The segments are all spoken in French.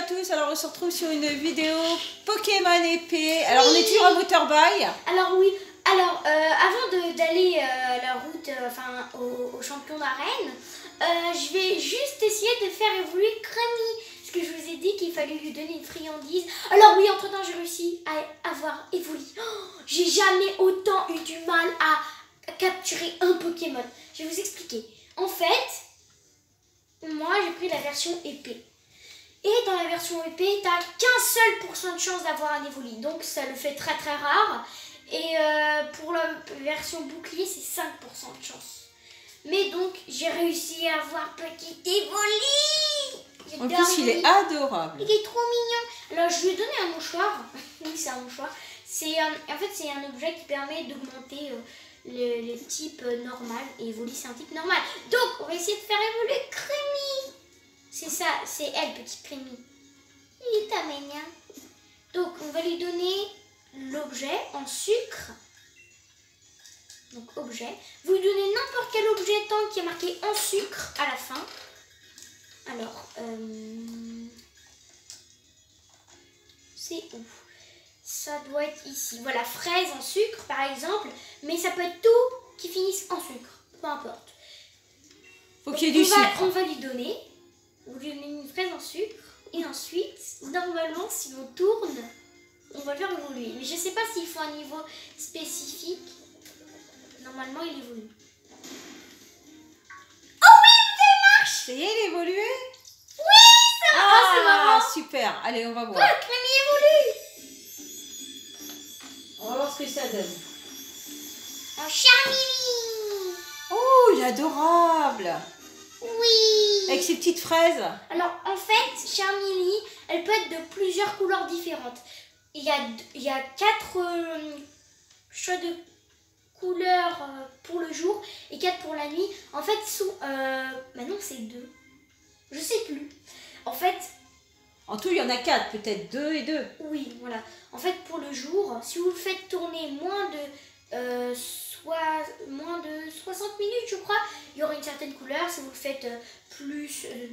tous, alors on se retrouve sur une vidéo Pokémon épée. Alors on est toujours à Motorball. Alors oui, alors avant d'aller la route au champion d'arène, je vais juste essayer de faire évoluer Crémy. Parce que je vous ai dit qu'il fallait lui donner une friandise. Alors oui, entre temps j'ai réussi à avoir évolué. Oh, j'ai jamais autant eu du mal à capturer un Pokémon. Je vais vous expliquer. En fait, moi j'ai pris la version épée. Et dans la version épée, t'as qu'un seul % de chance d'avoir un évoli. Donc ça le fait très très rare. Et pour la version bouclier, c'est 5% de chance. Mais donc, j'ai réussi à avoir petit évoli. En plus, il est adorable. Il est trop mignon. Alors, je lui ai donné un mouchoir. Oui, c'est un mouchoir. En fait, c'est un objet qui permet d'augmenter le type normal. Et évoli, c'est un type normal. Donc, on va essayer de faire évoluer Crémy. C'est ça, c'est elle, petite Crémy. Il est mignon. Donc, on va lui donner l'objet en sucre. Donc, objet. Vous lui donnez n'importe quel objet tant qu'il est marqué en sucre à la fin. Alors, c'est où? Ça doit être ici. Voilà, fraise en sucre par exemple. Mais ça peut être tout qui finisse en sucre. Peu importe. Faut qu'il y ait du sucre. On va lui donner. Vous lui donnez une fraise en sucre. Et ensuite, normalement, si on tourne, on va le faire évoluer. Mais je ne sais pas s'il faut un niveau spécifique. Normalement, il évolue. Oh oui, ça marche! Ça y est, il a évolué? Oui, ça marche! C'est marrant! Super. Allez, on va voir. Oh, Crémy évolue! On va voir ce que ça donne. En Charmini! Oh, il est adorable. Oui! Avec ses petites fraises. Alors, en fait, Charmini, elle peut être de plusieurs couleurs différentes. Il y a 4 choix de couleurs pour le jour et 4 pour la nuit. En fait, non, c'est 2. Je sais plus. En fait... En tout, il y en a 4, peut-être 2 et 2. Oui, voilà. En fait, pour le jour, si vous le faites tourner moins de 60 minutes, je crois, il y aura une certaine couleur. Si vous le faites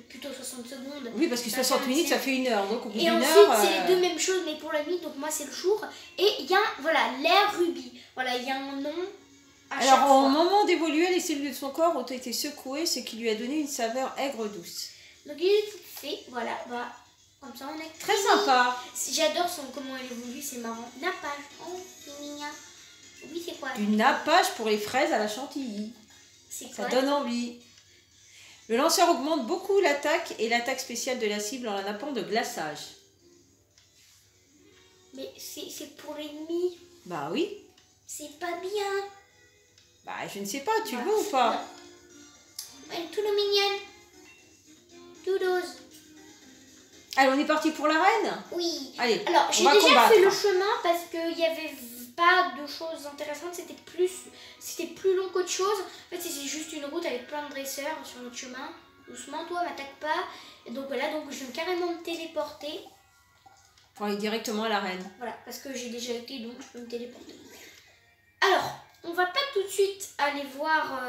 plutôt 60 secondes. Oui, parce que 60 minutes, ça fait 1 heure. Donc, au bout et d'une ensuite, heure, c'est les deux mêmes choses, mais pour la nuit. Donc, moi, c'est le jour. Et il y a, voilà, l'air rubis. Voilà, il y a un nom à chaque alors, au fois. moment d'évoluer, les cellules de son corps ont été secouées, ce qui lui a donné une saveur aigre douce. Donc, il est tout fait. Voilà, bah, comme ça, on a Très sympa. J'adore comment elle évolue, c'est marrant. Nappage. Oh, c'est mignon. Oui, c'est quoi? Du nappage pour les fraises à la chantilly. C'est quoi? Ça donne envie. Le lanceur augmente beaucoup l'attaque et l'attaque spéciale de la cible en la nappant de glaçage. Mais c'est pour l'ennemi. Bah oui. C'est pas bien. Bah je ne sais pas, tu le veux ou pas? Elle est toute mignonne. Tout rose. Allez, on est parti pour l'arène? Oui. Allez, alors j'ai déjà fait le chemin parce qu'il n'y avait pas de choses intéressantes. C'était plus long qu'autre chose. En fait, c'est juste une route avec plein de dresseurs sur notre chemin. Doucement, toi, m'attaque pas. Et donc voilà, donc je vais carrément me téléporter. Pour aller directement à l'arène. Voilà, parce que j'ai déjà été, donc je peux me téléporter. Alors, on va pas tout de suite aller voir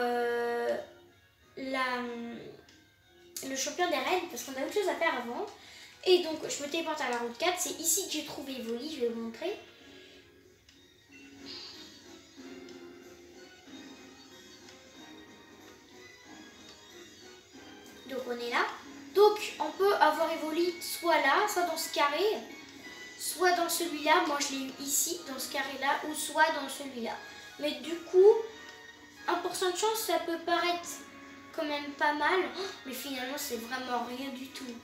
le champion des reines, parce qu'on a autre chose à faire avant. Et donc, je me téléporte à la route 4. C'est ici que j'ai trouvé Evoli, je vais vous montrer. Donc, on est là. Donc, on peut avoir Evoli soit là, soit dans ce carré, soit dans celui-là. Moi, je l'ai eu ici, dans ce carré-là, ou soit dans celui-là. Mais du coup, 1% de chance, ça peut paraître quand même pas mal. Mais finalement, c'est vraiment rien du tout.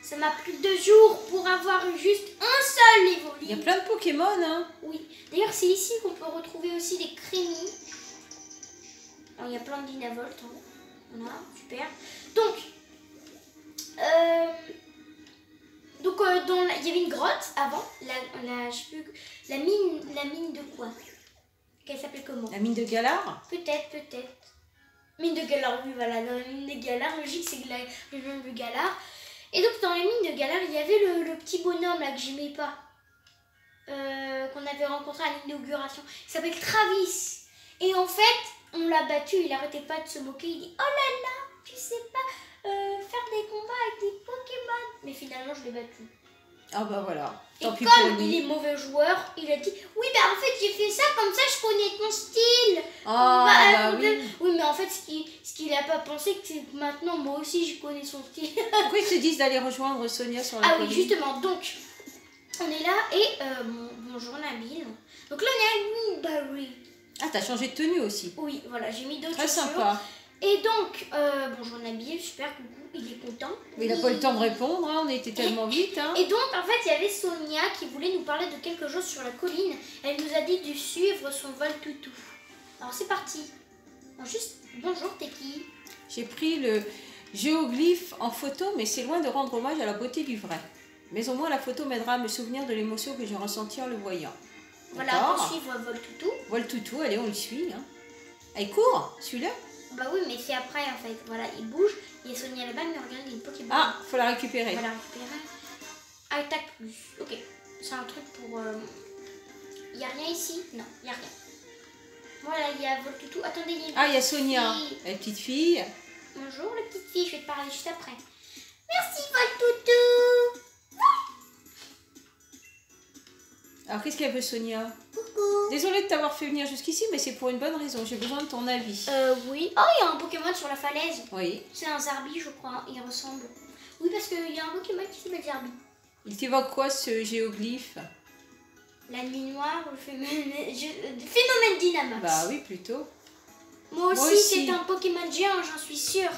Ça m'a pris 2 jours pour avoir juste un seul Evoli. Il y a plein de Pokémon, hein? Oui. D'ailleurs, c'est ici qu'on peut retrouver aussi des Crémy. Alors, il y a plein de Dynavolt. Hein. Voilà, super. Donc, il y avait une grotte avant. La mine de quoi? Qu'elle s'appelait comment? La mine de Galar? Peut-être. Mine de Galar, oui, voilà. Dans la mine de Galar, logique, c'est le nom de Galar. Et donc, dans les mines de Galar, il y avait le petit bonhomme là que j'aimais pas. Qu'on avait rencontré à l'inauguration. Il s'appelle Travis. Et en fait, on l'a battu, il arrêtait pas de se moquer. Il dit: oh là là, tu sais pas faire des combats avec des Pokémon. Mais finalement, je je l'ai battu. Ah bah voilà. Et Tant pis pour comme il lui. est mauvais joueur, il a dit oui, bah en fait j'ai fait ça comme ça, je connais ton style. Ah bah oui. Oui, mais en fait, ce qu'il a pas pensé, c'est que maintenant moi aussi je connais son style. Pourquoi ils te disent d'aller rejoindre Sonia sur la Ah oui, colline? justement, donc on est là et bonjour Nabil. Donc là on est à Greenberry. Ah, t'as changé de tenue aussi. Oui, voilà, j'ai mis d'autres Très chaussures. sympa. Et donc, bonjour Nabil, super, coucou, il est content. Mais il n'a pas eu le temps de répondre, hein, on était tellement vite. Hein. Et donc, en fait, il y avait Sonia qui voulait nous parler de quelque chose sur la colline. Elle nous a dit de suivre son vol toutou. Alors, c'est parti. Alors, juste, bonjour, t'es qui? J'ai pris le géoglyphe en photo, mais c'est loin de rendre hommage à la beauté du vrai. Mais au moins, la photo m'aidera à me souvenir de l'émotion que j'ai ressentie en le voyant. Voilà, pour suivre vol toutou. Vol toutou, allez, on le suit. Hein. Elle court, celui-là? Bah oui, mais c'est après, en fait. Voilà, il bouge. Il y a Sonia là-bas, mais regarde, il y a une Pokéball. Ah, faut la récupérer. On va la récupérer. Attaque plus. Ok, c'est un truc pour... Il n'y a rien ici? Non, il n'y a rien. Voilà, il y a vol toutou. Attendez, il y a une Ah, il y a petite Sonia, fille. la petite fille. Bonjour, la petite fille. Je vais te parler juste après. Merci, vol toutou. Alors, qu'est-ce qu'elle veut, Sonia? Coucou. Désolée de t'avoir fait venir jusqu'ici, mais c'est pour une bonne raison. J'ai besoin de ton avis. Oui. Oh, il y a un Pokémon sur la falaise. Oui. C'est un Zarbi, je crois. Il ressemble. Oui, parce qu'il y a un Pokémon qui s'appelle Zarbi. Il t'évoque quoi, ce géoglyphe? La nuit noire, le phénomène Dynamax. Bah oui, plutôt. Moi Moi aussi, aussi. c'est un Pokémon géant, j'en suis sûre.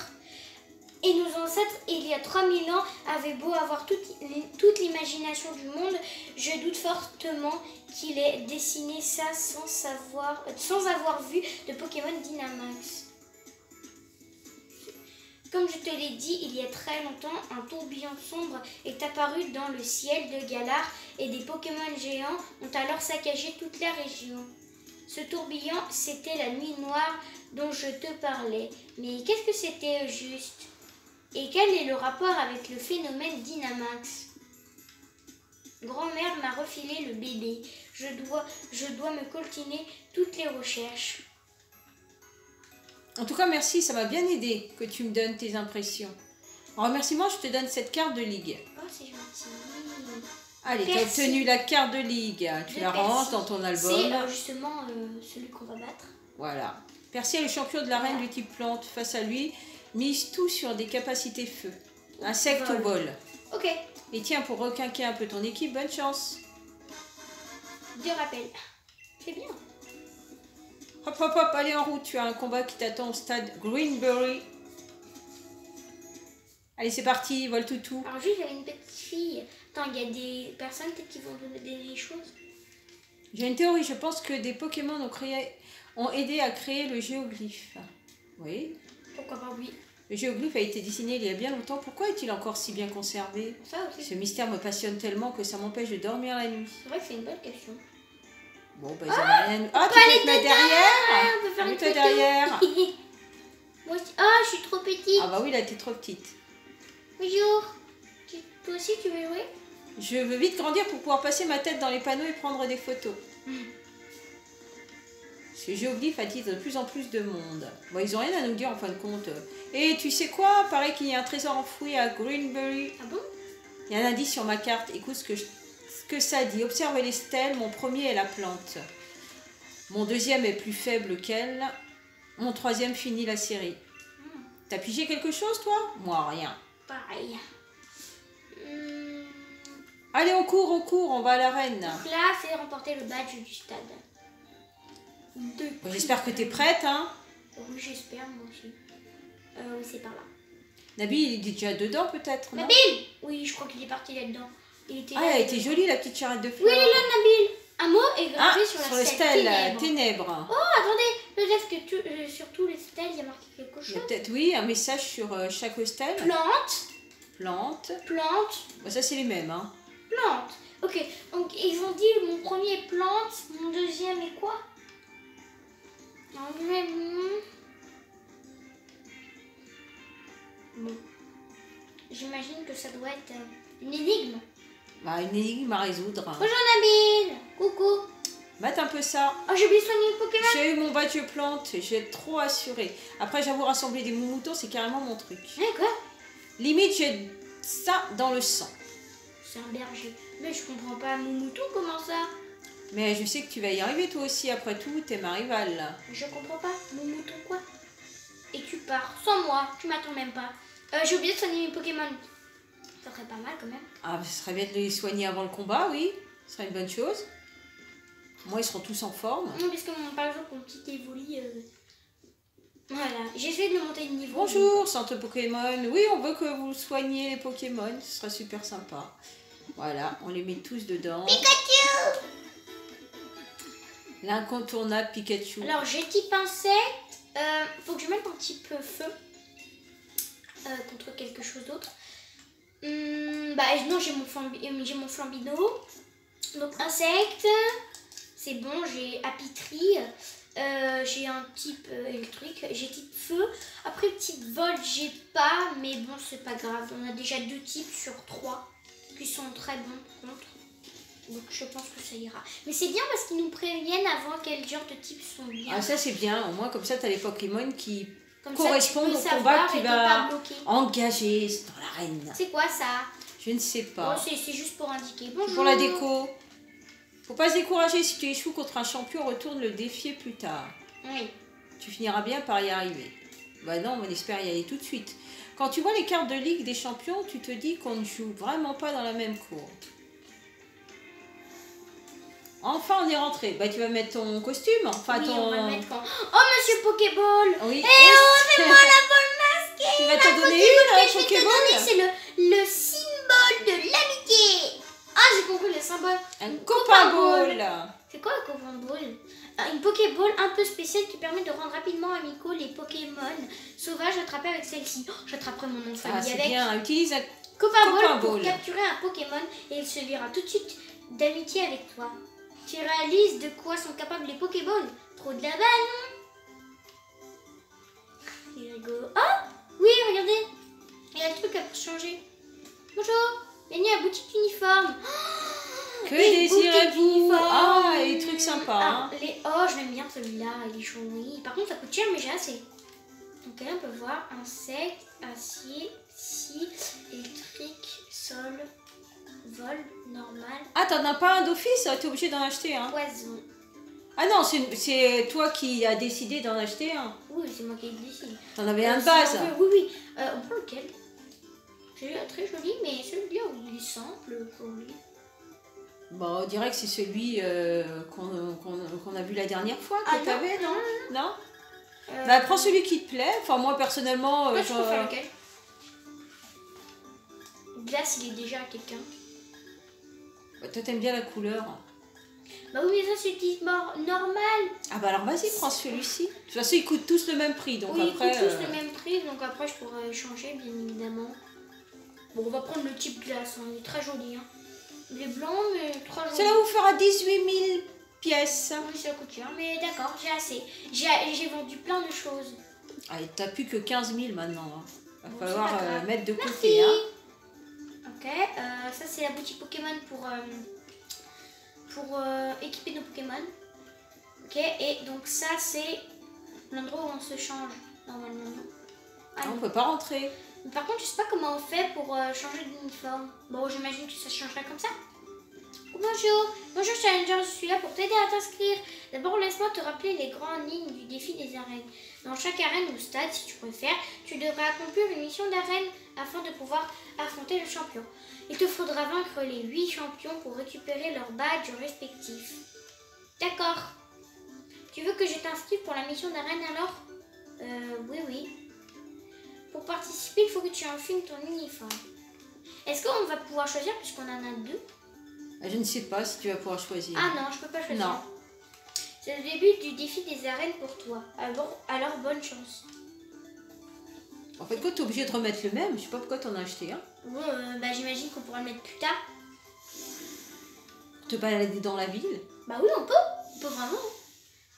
Et nos ancêtres, il y a 3000 ans, avaient beau avoir toute l'imagination du monde, je doute fortement qu'il ait dessiné ça sans avoir vu de Pokémon Dynamax. Comme je te l'ai dit, il y a très longtemps, un tourbillon sombre est apparu dans le ciel de Galar et des Pokémon géants ont alors saccagé toute la région. Ce tourbillon, c'était la nuit noire dont je te parlais. Mais qu'est-ce que c'était juste? Et quel est le rapport avec le phénomène Dynamax? Grand-mère m'a refilé le bébé. Je dois me coltiner toutes les recherches. En tout cas, merci, ça m'a bien aidé que tu me donnes tes impressions. En remerciement, je te donne cette carte de ligue. Oh, c'est gentil. Allez, tu as Percy. obtenu la carte de ligue. Tu De la Percy. ranges dans ton album. C'est justement celui qu'on va battre. Voilà. Percy est le champion de l'arène du type plante. Face à lui, mise tout sur des capacités feu. Insecte au bol. Ok, Et tiens, pour requinquer un peu ton équipe, bonne chance. 2 rappels. C'est bien. Hop, hop, hop, allez en route. Tu as un combat qui t'attend au stade Greenberry. Allez, c'est parti, vol toutou. Alors juste, j'avais une petite fille. Attends, il y a des personnes peut-être qui vont donner des choses. J'ai une théorie, je pense que des Pokémon ont aidé à créer le géoglyphe. Oui. Pourquoi pas, oui. Le géoglyphe a été dessiné il y a bien longtemps. Pourquoi est-il encore si bien conservé? Ça aussi. Ce mystère me passionne tellement que ça m'empêche de dormir la nuit. C'est vrai que c'est une bonne question. Bon, bah, ils avaient rien... Ah, tu peut peux aller te mettre dedans. derrière? On peut faire une Mets-toi photo. derrière. Moi aussi. Ah, je suis trop petite. Ah bah oui, là, t'es trop petite. Bonjour. Toi aussi, tu veux jouer? Je veux vite grandir pour pouvoir passer ma tête dans les panneaux et prendre des photos. Ce géoglyphe attire de plus en plus de monde. Bon, ils ont rien à nous dire en fin de compte. Et tu sais quoi? Paraît qu'il y a un trésor enfoui à Greenberry. Ah bon? Il y a un indice sur ma carte. Écoute ce que ça dit. Observe les stèles. Mon premier est la plante. Mon deuxième est plus faible qu'elle. Mon troisième finit la série. T'as pigé quelque chose, toi? Moi, rien. Pareil. Allez, on court, on va à l'arène. Donc là, c'est remporter le badge du stade. Bon, j'espère que t'es prête, hein? Oui, j'espère, moi aussi. Oui, c'est par là. Nabil, il est déjà dedans, peut-être, non? Nabil! Oui, je crois qu'il est parti là-dedans. Il était Ah, là. elle était jolie, la petite charrette de fleurs. Oui, il est là, Nabil! Un mot est gravé Ah, sur sur la les stèle stèles, ténèbres. ténèbres. Oh, attendez! Peut-être que sur tous les stèles, il y a marqué quelque Il y chose. a peut-être, oui, un message sur chaque stèle. Plante, Plante. plante, Bon, ça, c'est les mêmes, hein. plante. Ok, donc ils ont dit mon premier est plante, mon deuxième est quoi? Bon. J'imagine que ça doit être une énigme. Bah, une énigme à résoudre. Bonjour Nabil! Coucou! Mate un peu ça. Oh, j'ai oublié de soigner le Pokémon! J'ai eu mon badge plante, j'ai trop assuré. Après, j'avoue, rassembler des moutons, c'est carrément mon truc. Quoi? Limite, j'ai ça dans le sang. c'est un berger. Mais je comprends pas, mon mouton, comment ça? Mais je sais que tu vas y arriver toi aussi, après tout, t'es ma rivale là. Je comprends pas, mon mouton quoi? Et tu pars, sans moi, tu m'attends même pas. J'ai oublié de soigner mes Pokémon. Ça serait pas mal quand même. Ah, ce serait bien de les soigner avant le combat, oui. Ce serait une bonne chose. Moi, ils seront tous en forme. Non, parce que par exemple, mon petit Evoli... Voilà, j'essaie de le monter de niveau. Bonjour, centre Pokémon. Oui, on veut que vous soigniez les Pokémon. Ce sera super sympa. Voilà, on les met tous dedans. Pikachu! L'incontournable Pikachu. Alors, j'ai type insecte. Faut que je mette un petit peu feu. Contre quelque chose d'autre. Non, j'ai mon Flambino. Donc, insecte. C'est bon, j'ai apiterie. J'ai un type électrique, j'ai type feu. Après type vol, j'ai pas, mais bon, c'est pas grave. On a déjà 2 types sur 3 qui sont très bons contre. Donc je pense que ça ira. Mais c'est bien parce qu'ils nous préviennent avant quel genre de types sont bien. Ah, ça c'est bien. Au moins, comme ça, tu as les Pokémon qui Comme correspondent ça, au combat que tu et vas pas bloquer. engager dans l'arène. C'est quoi ça? Je ne sais pas. Bon, c'est juste pour indiquer. Bonjour. Pour la déco. Faut pas se décourager, si tu échoues contre un champion, retourne le défier plus tard. Oui. Tu finiras bien par y arriver. Bah non, on espère y aller tout de suite. Quand tu vois les cartes de ligue des champions, tu te dis qu'on ne joue vraiment pas dans la même cour. Enfin, on est rentré. Bah, tu vas mettre ton costume. Enfin, Oui, ton... on va le mettre quand... Oh, monsieur Pokéball. Oui. Eh oh, fais-moi la balle masquée. Tu vas t'en donner Pokéball une, que je vais te Pokéball. donner, c'est le symbole de l'amitié. Ah, j'ai compris le symbole. Un copain ball. C'est quoi un copain ball? Une Pokéball un peu spéciale qui permet de rendre rapidement amicaux les Pokémon sauvages attrapés avec celle-ci. Oh, j'attraperai mon nom de Ah, famille c'est avec. bien. Utilise un Copain Copain Ball pour Ball. capturer un Pokémon et il se liera tout de suite d'amitié avec toi. Tu réalises de quoi sont capables les Pokéballs? Trop de la balle, non? Il rigole. Oh oui, regardez. Il y a le truc à changer. Bonjour, bienvenue à la boutique uniforme. Que Les désirez-vous? boutiques uniformes. Ah, les trucs sympas. Hein. Oh, je l'aime bien celui-là, il est chaud, oui. Par contre, ça coûte cher, mais j'ai assez. Donc là, on peut voir insecte, acier, scie, électrique, sol, vol, normal, Ah, t'en as pas un d'office? T'es obligé d'en acheter un. poison. Ah non, c'est toi qui as décidé d'en acheter un. Oui, c'est moi qui ai décidé. T'en avais un de Si base. on veut- Oui. On prend lequel? C'est très joli, mais celui-là, il est simple pour lui. Bon, on dirait que c'est celui qu'on a vu la dernière fois que Ah, non. t'avais, non? Non? Bah, prends celui qui te plaît. Enfin, moi, personnellement... Toi, tu préfères lequel? Glace, il est déjà à quelqu'un. Toi, t'aimes bien la couleur. Bah oui, mais ça, c'est type normal. Ah bah alors, vas-y, prends celui-ci. De toute façon, ils coûtent tous le même prix. Donc Oui, après... ils coûtent tous le même prix, donc après, je pourrais changer, bien évidemment. Bon, on va prendre le type glace, hein. Il est très joli. Hein. Il est blanc, mais très joli. Cela vous fera 18 000 pièces. Oui, ça coûte cher, mais d'accord, j'ai assez. J'ai vendu plein de choses. Ah, et t'as plus que 15 000 maintenant. Hein. Va Bon, falloir c'est pas grave. mettre de Merci. côté. Hein. Ok, ça c'est la boutique Pokémon pour équiper nos Pokémon. Ok, et donc ça c'est l'endroit où on se change normalement. Ah, Ah, on non. peut pas rentrer. Mais par contre, je sais pas comment on fait pour changer d'uniforme. Bon, j'imagine que ça changerait comme ça. Bonjour, bonjour Challenger, je suis là pour t'aider à t'inscrire. D'abord, laisse-moi te rappeler les grandes lignes du défi des arènes. Dans chaque arène ou stade, si tu préfères, tu devras accomplir une mission d'arène afin de pouvoir affronter le champion. Il te faudra vaincre les 8 champions pour récupérer leurs badges respectifs. D'accord. Tu veux que je t'inscrive pour la mission d'arène alors? Oui. Pour participer, il faut que tu enfiles ton uniforme. Est-ce qu'on va pouvoir choisir puisqu'on en a 2? Je ne sais pas si tu vas pouvoir choisir. Ah non, je peux pas choisir. Non. C'est le début du défi des arènes pour toi. Alors bonne chance. En fait, quoi, t'es obligé de remettre le même. Je sais pas pourquoi t'en as acheté un. Bon, j'imagine qu'on pourra le mettre plus tard. Pour te balader dans la ville. Bah oui, on peut. On peut vraiment.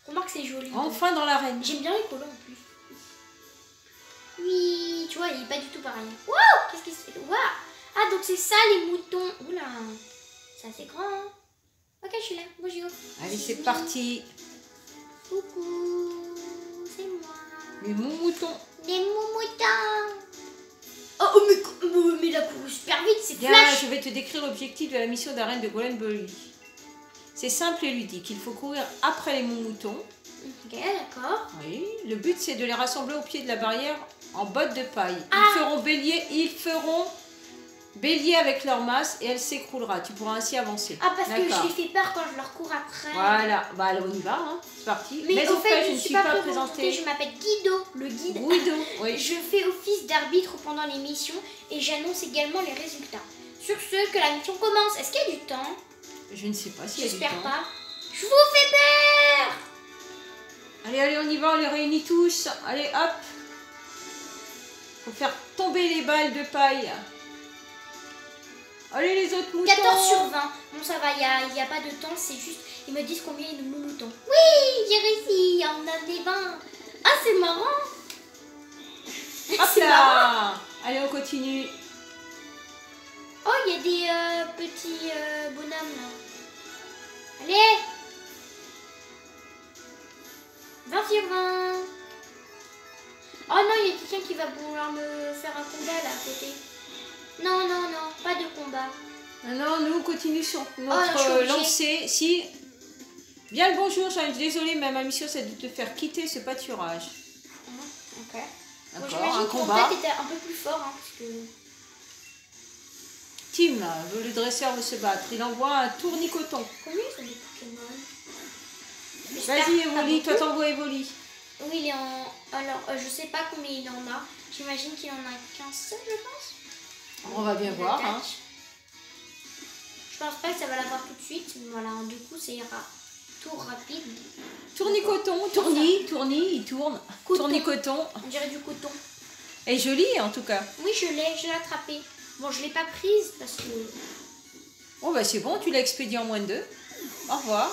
Remarque, c'est joli. Enfin dans l'arène. J'aime bien les colos en plus. Oui, tu vois, il est pas du tout pareil. Waouh, qu'est-ce qui se fait? Waouh. Ah, donc c'est ça les moutons. Oula, c'est assez grand. Hein. Ok, je suis là. Bonjour. Allez, c'est parti. Coucou, c'est moi. Les moutons. Les moutons. Oh, mais il a couru super vite, c'est Bien, flash. je vais te décrire l'objectif de la mission d'arène de Golden Bully. C'est simple et ludique. Il faut courir après les moutons. Ok, d'accord. Oui. Le but, c'est de les rassembler au pied de la barrière en bottes de paille. Ah. Ils feront bélier avec leur masse et elle s'écroulera. Tu pourras ainsi avancer. Ah, parce que je D'accord. les fais peur quand je leur cours après. Voilà. Bah, alors on y va. Hein. C'est parti. Mais au fait, je ne suis pas présentée. présentée. Je m'appelle Guido, le guide. Guido. Oui. Je fais office d'arbitre pendant les missions et j'annonce également les résultats. Sur ce, que la mission commence. Est-ce qu'il y a du temps? Je ne sais pas s'il y a du temps. J'espère pas. Je vous fais peur! Allez, allez, on y va, on les réunit tous. Allez, hop. Faut faire tomber les balles de paille. Allez, les autres moutons. 14 sur 20. Bon, ça va, il n'y a pas de temps, c'est juste, ils me disent combien il y a de moutons. Oui, j'ai réussi, on en a des 20. Ah, c'est marrant. Hop C'est marrant. là. Allez, on continue. Oh, il y a des petits bonhommes là. Allez. 20 sur 20. Oh non, il y a quelqu'un qui va vouloir me faire un combat là à côté. Non, non, non, pas de combat. Non, nous, on continue sur je suis notre obligée. lancée. Si. Bien le bonjour, je suis désolée, mais ma mission, c'est de te faire quitter ce pâturage. Ok. Bon, D'accord, j'imagine un que mon combat. tête était un peu plus fort, hein, parce que... Tim, le dresseur veut se battre. Il envoie un tournicoton. Combien ils sont des Pokémon? J'espère Vas-y, pas Evoli, toi beaucoup. t'envoies Evoli. Oui, il est en... Alors, je sais pas combien il en a. J'imagine qu'il en a qu'un seul, je pense. On va bien Il voir. attaque. Hein. Je pense pas que ça va l'avoir tout de suite. Voilà, du coup, ça ira. Tour rapide. Tournicoton, il tourne. Coton. Tournicoton. On dirait du coton. Et joli en tout cas. Oui, je l'ai attrapé. Bon, je l'ai pas prise parce que... Oh bah c'est bon, tu l'as expédié en moins de 2. Au revoir.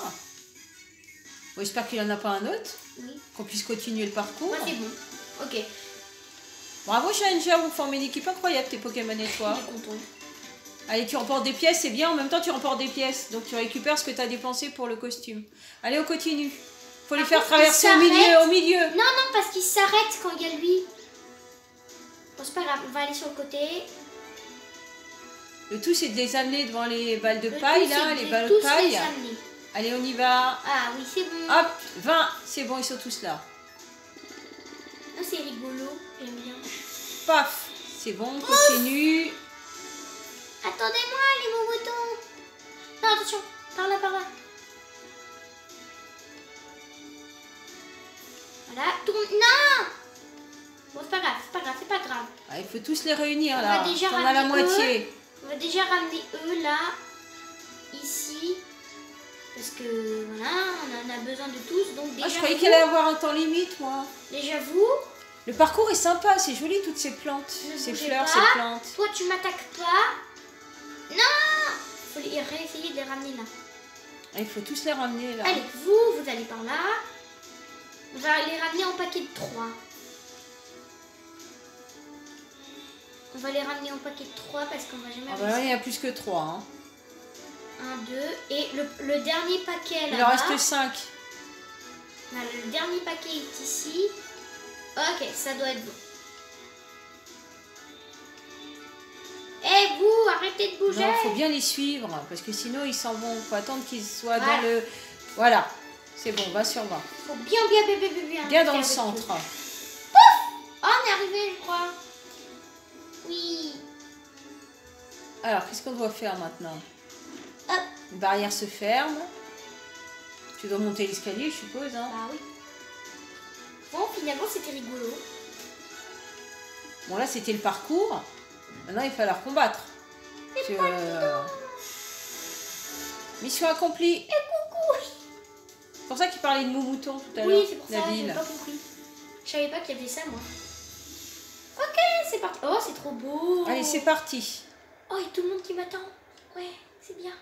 Bon, j'espère qu'il en a pas un autre. Oui. Qu'on puisse continuer le parcours. Moi, c'est bon. Ok. Bravo Challenger, vous formez une équipe incroyable tes Pokémon et toi. Il est content. Allez, tu remportes des pièces, c'est bien. En même temps, tu remportes des pièces. Donc tu récupères ce que tu as dépensé pour le costume. Allez, on continue. Faut les Par faire contre, traverser il au milieu. Non, non, parce qu'il s'arrête quand il y a lui. Bon, c'est pas grave, on va aller sur le côté. Le tout, c'est de les amener devant les balles de Le paille, tout, là, c'est les de balles de tous les paille. amener. Allez, on y va. Ah oui, c'est bon. Hop, 20. C'est bon, ils sont tous là. Ah, c'est rigolo, j'aime bien. Paf. C'est bon, on continue. Attendez-moi, les moutons. Non, attention, par là, par là. Voilà, tourne. Non. Bon, c'est pas grave, c'est pas grave, c'est pas grave. Ah, il faut tous les réunir On là. va déjà T'en as la ramener moitié. On va déjà ramener eux là, ici. Parce que voilà, on en a besoin de tous. Donc déjà, Ah, je croyais qu'il allait avoir un temps limite, moi. déjà vous, Le parcours est sympa, c'est joli toutes ces plantes, Ne ces bougez fleurs, pas. ces plantes. toi tu m'attaques pas. Non. Faut réessayer de les ramener là. Ah, il faut tous les ramener là. Allez, vous allez par là. On va les ramener en paquet de 3. On va les ramener en paquet de 3 parce qu'on va jamais Ah bah là, il y a plus que 3. Hein. 1, 2. Et le dernier paquet Il en là-bas. reste 5. Voilà, le dernier paquet est ici. Ok, ça doit être bon. Eh vous, arrêtez de bouger. Non, il faut bien les suivre parce que sinon ils s'en vont. Il faut attendre qu'ils soient Voilà. dans le. Voilà, c'est bon, va sur 20. Faut bien. Bien dans le faire centre. truc. Oh, on est arrivé, je crois. Oui. Alors, qu'est-ce qu'on doit faire maintenant? Hop. Une barrière se ferme. Tu dois monter l'escalier, je suppose. Hein. Bah oui. Bon, finalement, c'était rigolo. Bon, là, c'était le parcours. Maintenant, il va falloir combattre. Mission accomplie. Et coucou. C'est pour ça qu'il parlait de Moumouton tout à l'heure. Oui, c'est pour ça, j'ai Nabil. pas compris. Je savais pas qu'il y avait ça, moi. Ok, c'est parti. Oh, c'est trop beau. Allez, c'est parti. Oh, il y a tout le monde qui m'attend. Ouais, c'est bien.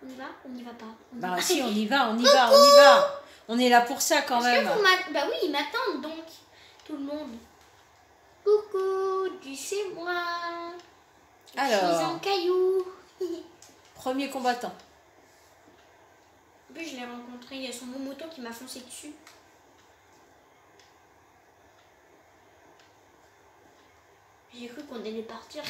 On y va? On n'y va pas. On y Bah va. si, on y va, on y va, on y va. On est là pour ça quand Est-ce que même. vous bah oui, ils m'attendent donc. Tout le monde. Coucou, dis c'est moi. Je suis Alors. un caillou. Premier combattant. En plus, je l'ai rencontré. Il y a son moto qui m'a foncé dessus. J'ai cru qu'on allait partir.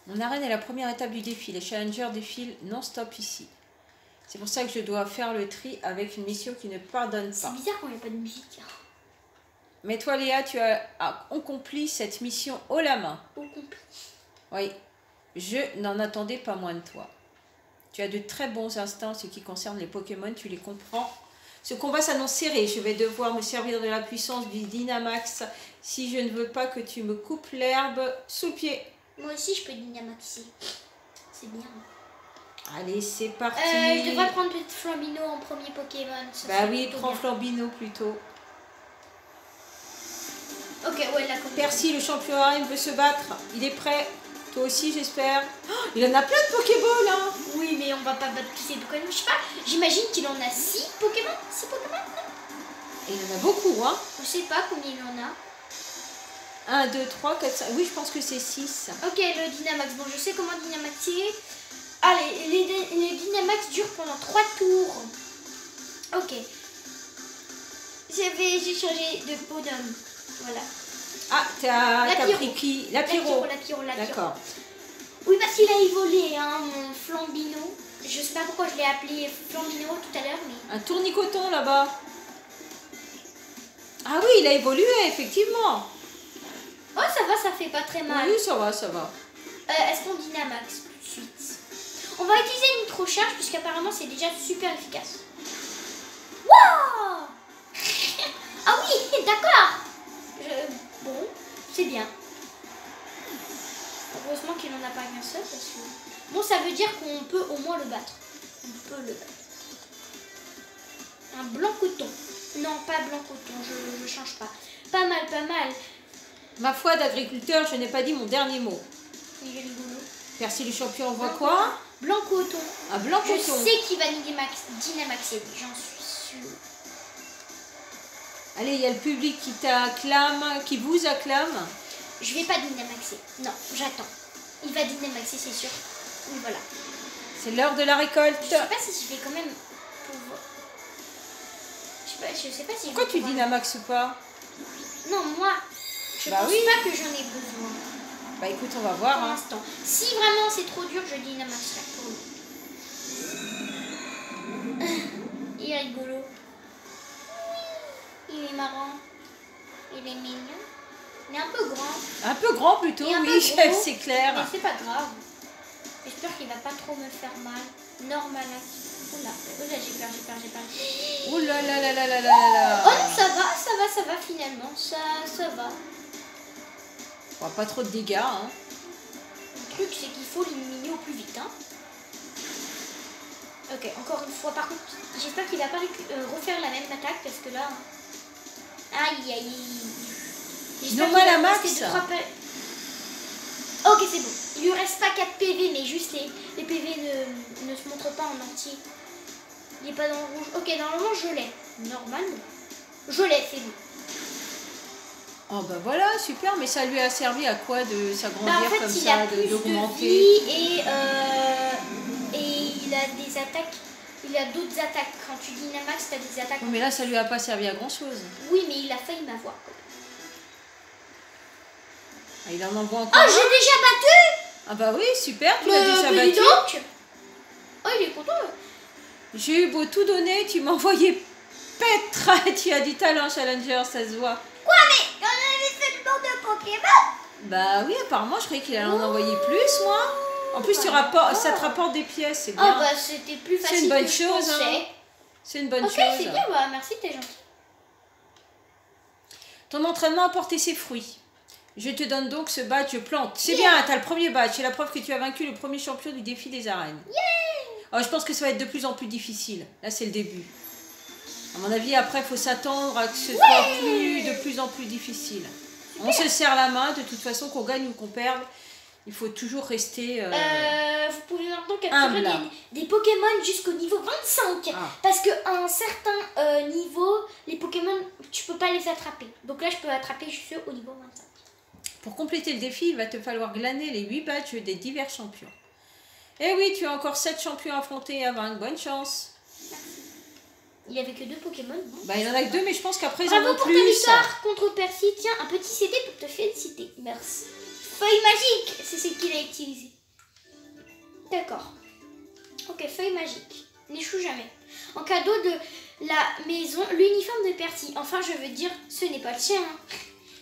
Mon arène est la première étape du défi. Les challengers défilent non-stop ici. C'est pour ça que je dois faire le tri avec une mission qui ne pardonne C'est pas. bizarre quand il n'y a pas de musique. Mais toi, Léa, tu as accompli cette mission haut la main. Au complet. Oui, je n'en attendais pas moins de toi. Tu as de très bons instincts en ce qui concerne les Pokémon, tu les comprends. Ce combat s'annonce serré. Je vais devoir me servir de la puissance du Dynamax si je ne veux pas que tu me coupes l'herbe sous le pied. Moi aussi, je peux Dynamaxer. C'est bien. Allez, c'est parti. Je devrais prendre peut-être Flambino en premier Pokémon. Ça Bah serait oui, plutôt prends bien. Flambino plutôt. Ok, ouais, la Percy, le champion arène, veut se battre. Il est prêt. Toi aussi, j'espère. Oh, il en a plein de Pokéballs, hein. Oui, mais on va pas battre tous ces Pokémon. Je sais pas, j'imagine qu'il en a 6 Pokémon. 6 Pokémon, non? Et il en a beaucoup, hein. Je sais pas combien il en a. 1, 2, 3, 4, 5. Oui, je pense que c'est 6. Ok, le Dynamax. Bon, je sais comment Dynamaxer. Allez, les Dynamax durent pendant 3 tours. Ok. J'ai changé de bonhomme. Voilà. Ah, t'as Lapiro. pris qui? Lapiro. Lapiro. D'accord. Oui, parce qu'il a évolué, hein, mon Flambino. Je sais pas pourquoi je l'ai appelé Flambino tout à l'heure, mais... Un tournicoton là-bas. Ah oui, il a évolué, effectivement. Oh, ça va, ça fait pas très mal. Oui, ça va, ça va. Est-ce qu'on Dynamax tout de suite? On va utiliser une microcharge, puisqu'apparemment c'est déjà super efficace. Waouh! Ah oui, d'accord. Bon, c'est bien. Heureusement qu'il n'en a pas qu'un seul, parce que... Bon, ça veut dire qu'on peut au moins le battre. On peut le battre. Un blanc coton. Non, pas blanc coton, je change pas. Pas mal, pas mal. Ma foi d'agriculteur, je n'ai pas dit mon dernier mot. Il est rigolo. Percy, le champion, on voit quoi? Blanc coton. Un blanc Je coton. sais qu'il va Dynamaxer, j'en suis sûre. Allez, il y a le public qui t'acclame, qui vous acclame. Je vais pas Dynamaxer. Non, j'attends. Il va Dynamaxer, c'est sûr. Oui, voilà. C'est l'heure de la récolte. Je sais pas si je vais quand même pouvoir... Je sais pas si... Pourquoi je vais tu pouvoir- Dynamaxes pas? Non, moi, je Bah pense oui. pas que j'en ai besoin Bah écoute, on va voir. pour Hein. l'instant. Si vraiment c'est trop dur, je Dynamaxerai pour lui. Il est rigolo. Il est marrant. Il est mignon. Il est un peu grand. Un peu grand plutôt, Et un peu oui, gros. c'est Mais clair. c'est pas grave. J'espère qu'il va pas trop me faire mal. Normal. Oula, j'ai peur. Oh là là là là là là là. Oh non, ça va finalement. Ça va. Bon, pas trop de dégâts. Hein. Le truc, c'est qu'il faut l'éliminer au plus vite. Hein. Ok, encore une fois. Par contre, j'espère qu'il va pas refaire la même attaque parce que là... Aïe, aïe. J'espère Normal qu'il à va max. rester 2-3 PV. Ok, c'est bon. Il lui reste pas 4 PV, mais juste les PV ne se montrent pas en entier. Il est pas dans le rouge. Ok, normalement, je l'ai. Normalement. Je l'ai, c'est bon. Oh bah voilà, super, mais ça lui a servi à quoi de s'agrandir Bah, en fait, comme il ça, a plus de d'augmenter? vie et il a des attaques. Il a d'autres attaques. Quand tu Dynamax, tu as des attaques. Oui, mais là, ça lui a pas servi à grand chose. Oui, mais il a failli m'avoir. Ah, il en envoie encore. Oh, j'ai déjà battu! Ah bah oui, super, tu l'as déjà Mais dis battu. donc! Oh, il est content. J'ai eu beau tout donner, tu m'as envoyé pètre. Tu as du talent, Challenger, ça se voit. Quoi, mais on avait seulement de Pokémon! Bah oui, apparemment, je croyais qu'il allait en envoyer plus, moi. En plus, ça te rapporte des pièces, c'est bien. Oh, bah c'était plus C'est facile une bonne que je chose, pensais. hein. C'est une bonne Ok, chose. c'est bien, bah merci, t'es gentil. Ton entraînement a porté ses fruits. Je te donne donc ce badge plante. C'est bien, t'as le premier badge. C'est la preuve que tu as vaincu le premier champion du défi des arènes. Alors, je pense que ça va être de plus en plus difficile. Là, c'est le début. À mon avis, après, il faut s'attendre à que ce soit de plus en plus difficile. On se serre la main, de toute façon, qu'on gagne ou qu'on perde. Il faut toujours rester... Vous pouvez maintenant humble. capturer des Pokémon jusqu'au niveau 25. Ah. Parce qu'à un certain niveau, les Pokémon, tu peux pas les attraper. Donc là, je peux attraper juste au niveau 25. Pour compléter le défi, il va te falloir glaner les 8 badges des divers champions. Eh oui, tu as encore 7 champions à affronter et à vaincre. Bonne chance. Il n'y avait que 2 Pokémon. Bon. Bah, il en a que 2, mais je pense qu'après, ils en Bravo ont pour ta plus. victoire contre Percy. Tiens, un petit CD Merci. Feuille magique, c'est ce qu'il a utilisé. D'accord. Ok, feuille magique. N'échoue jamais. En cadeau de la maison, l'uniforme de Percy. Enfin, je veux dire, ce n'est pas le sien.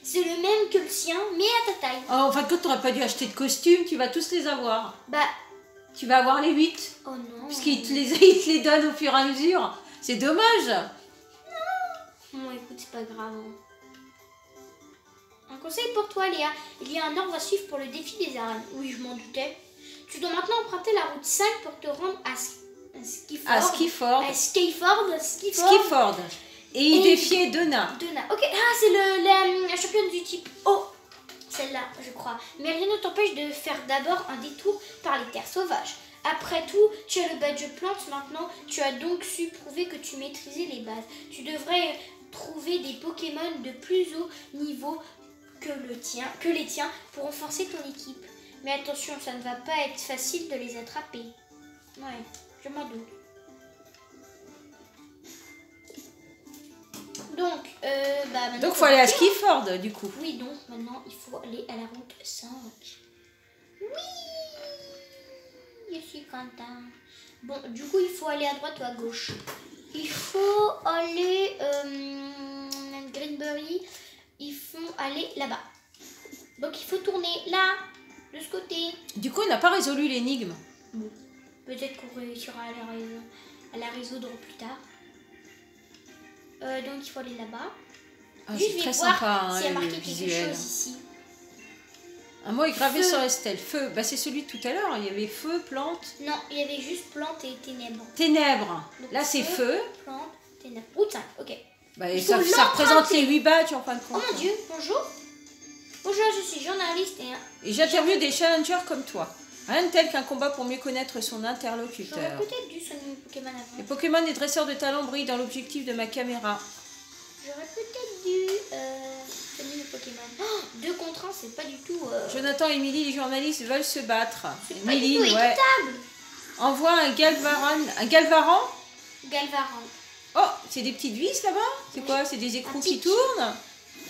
C'est le même que le sien, mais à ta taille. Oh, en fin de compte, t'aurais pas dû acheter de costumes, tu vas tous les avoir. Bah. Tu vas avoir les 8. Oh non. Puisqu'il il te les donne au fur et à mesure. C'est dommage. Non. Bon, écoute, c'est pas grave. Un conseil pour toi, Léa. Il y a un ordre à suivre pour le défi des arènes. Oui, je m'en doutais. Tu dois maintenant emprunter la route 5 pour te rendre à Skiford. À Skiford. Et il défiait Donna. Ok, c'est la championne du type O. Celle-là, je crois. Mais rien ne t'empêche de faire d'abord un détour par les terres sauvages. Après tout, tu as le badge plante maintenant. Tu as donc su prouver que tu maîtrisais les bases. Tu devrais trouver des Pokémon de plus haut niveau que les tiens pour renforcer ton équipe. Mais attention, ça ne va pas être facile de les attraper. Ouais, je m'en doute. Donc, donc, faut aller à Skiford, du coup. Oui, donc, maintenant, il faut aller à la route 5. Oui, je suis content. Bon, du coup, il faut aller à droite ou à gauche. Il faut aller... Greenberry, il faut aller là-bas. Donc, il faut tourner là, de ce côté. Du coup, on n'a pas résolu l'énigme. Bon, peut-être qu'on réussira à la résoudre plus tard. Donc, il faut aller là-bas. Ah, c'est très sympa, s'il y a hein, marqué le quelque visuel. chose ici. Un mot est gravé Feu. sur Estelle. Feu, bah, c'est celui de tout à l'heure. Il y avait feu, plante. Non, il y avait juste plante et ténèbres. Ténèbres. Donc, là, c'est feu. Plante, ténèbres. Route 5, ok. Bah, et ça représente les 8 badges en fin de compte. Oh mon Dieu, bonjour. Bonjour, je suis journaliste et j'interviewe des challengers comme toi. Rien de tel qu'un combat pour mieux connaître son J'aurais interlocuteur. peut-être dû soigner Pokémon avant. Les Pokémon des dresseurs de talent brillent dans l'objectif de ma caméra. J'aurais peut-être dû soigner mes Pokémon. Oh, 2 contre 1, c'est pas du tout... Jonathan et Emily, les journalistes, veulent se battre. C'est pas du tout équitable. Envoie un Galvaran. Un Galvaran? Galvaran. Oh, c'est des petites vis là-bas? C'est quoi? C'est des écrous qui tournent?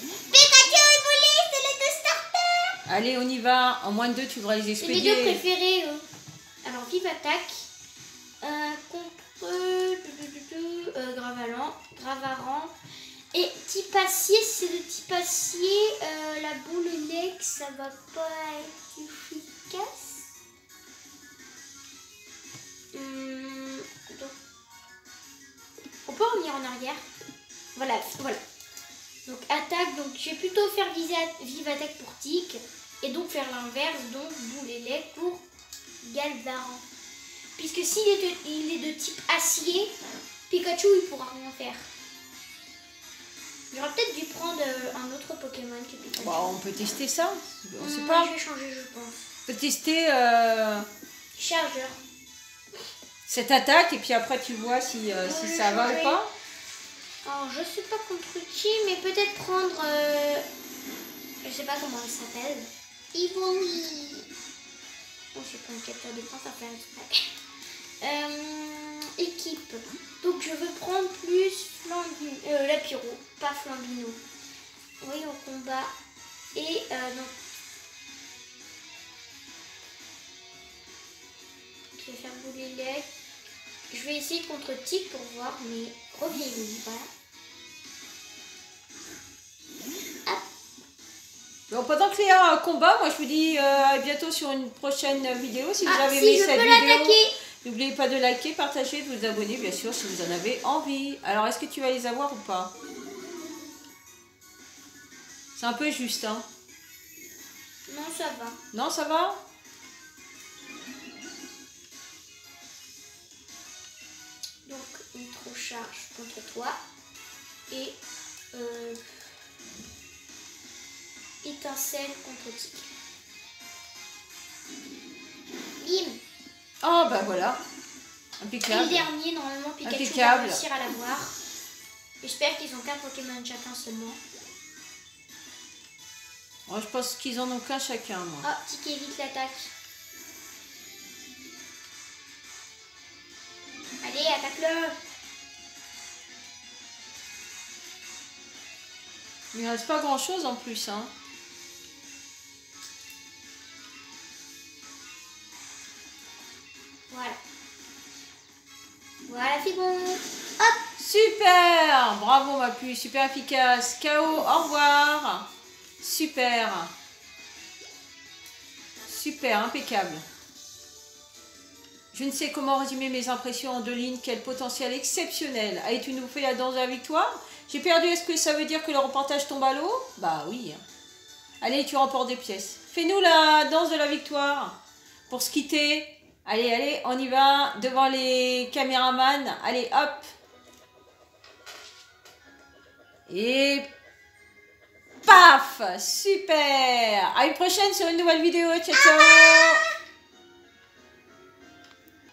Pikachu évolue, c'est les 2 starters. Allez, on y va. En moins de 2, tu devras les C'est mes expédier. 2 préférés. Alors, vive attaque. Contre... Gravaran. Et type acier, c'est le type acier. La boule lec, ça va pas être efficace. Donc, on peut revenir en arrière. Voilà. Donc attaque, donc je vais plutôt faire vive attaque pour tic. Et donc faire l'inverse, donc boule lec pour Galvaran. Puisque s'il est de type acier, Pikachu il pourra rien faire. J'aurais peut-être dû prendre un autre Pokémon que Pikachu. Bon, on peut tester ça. On sait pas. Je vais changer, je pense. On peut tester Chargeur. cette attaque et puis après tu vois si ça va ou pas. Alors je sais pas contre qui, mais peut-être prendre... je sais pas comment il s'appelle. Evoli. Oh, c'est pas un capteur d'écran, ça fait exprès. Équipe. Donc je veux prendre plus Flambino, Lapiro, pas Flambino. Oui, au combat. Et donc je vais faire bouler lait. Je vais essayer contre Tic pour voir, mais reviens-y, voilà. Bon, pendant que Léa combat, moi je vous dis à bientôt sur une prochaine vidéo. Si vous avez aimé cette vidéo, n'oubliez pas de liker, partager, de vous abonner bien sûr si vous en avez envie. Alors est-ce que tu vas les avoir ou pas? C'est un peu juste, hein? Non, ça va. Non, ça va? Donc une trop charge contre toi et étincelle contre Tic. Bim. Oh bah voilà, Et impeccable. le dernier, normalement Pikachu va réussir à l'avoir. J'espère qu'ils ont qu'un Pokémon chacun seulement. Oh, je pense qu'ils en ont qu'un chacun, moi. Oh, Tic évite l'attaque. Allez, attaque-le. Il ne reste pas grand chose en plus, hein. Voilà, c'est bon. Hop. Super. Bravo ma puce, super efficace. KO, au revoir. Super. Super, impeccable. Je ne sais comment résumer mes impressions en 2 lignes. Quel potentiel exceptionnel. Allez, tu nous fais la danse de la victoire. J'ai perdu, est-ce que ça veut dire que le reportage tombe à l'eau? Bah oui. Allez, tu remportes des pièces. Fais-nous la danse de la victoire. Pour se quitter. Allez, allez, on y va. Devant les caméramans. Allez, hop. Et paf. Super. À une prochaine sur une nouvelle vidéo. Ciao, ciao.